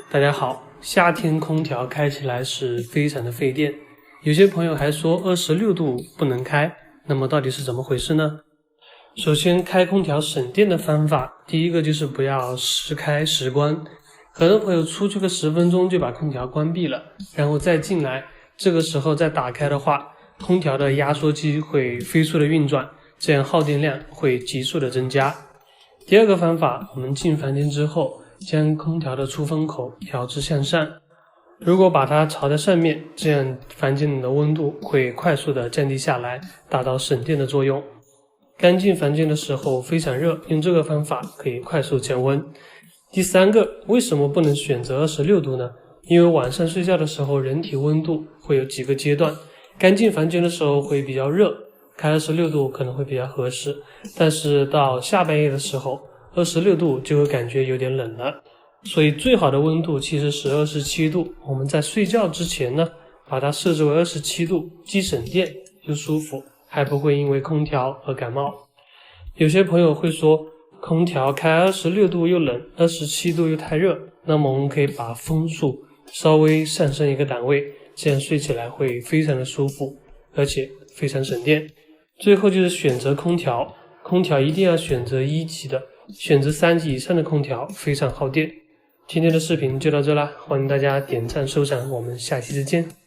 大家好，夏天空调开起来是非常的费电，有些朋友还说26度不能开，那么到底是怎么回事呢？首先，开空调省电的方法，第一个就是不要时开时关。很多朋友出去个10分钟就把空调关闭了，然后再进来，这个时候再打开的话，空调的压缩机会飞速的运转，这样耗电量会急速的增加。第二个方法，我们进房间之后，将空调的出风口调至向上，如果把它朝在上面，这样房间里的温度会快速的降低下来，达到省电的作用。刚进房间的时候非常热，用这个方法可以快速降温。第三个，为什么不能选择26度呢？因为晚上睡觉的时候，人体温度会有几个阶段，刚进房间的时候会比较热，开26度可能会比较合适，但是到下半夜的时候，26度就会感觉有点冷了。所以最好的温度其实是27度，我们在睡觉之前呢，把它设置为27度，既省电又舒服，还不会因为空调而感冒。有些朋友会说，空调开26度又冷，27度又太热，那么我们可以把风速稍微上升一个档位，这样睡起来会非常的舒服，而且非常省电。最后就是选择空调，空调一定要选择1级的，选择3级以上的空调非常耗电。今天的视频就到这啦，欢迎大家点赞收藏，我们下期再见。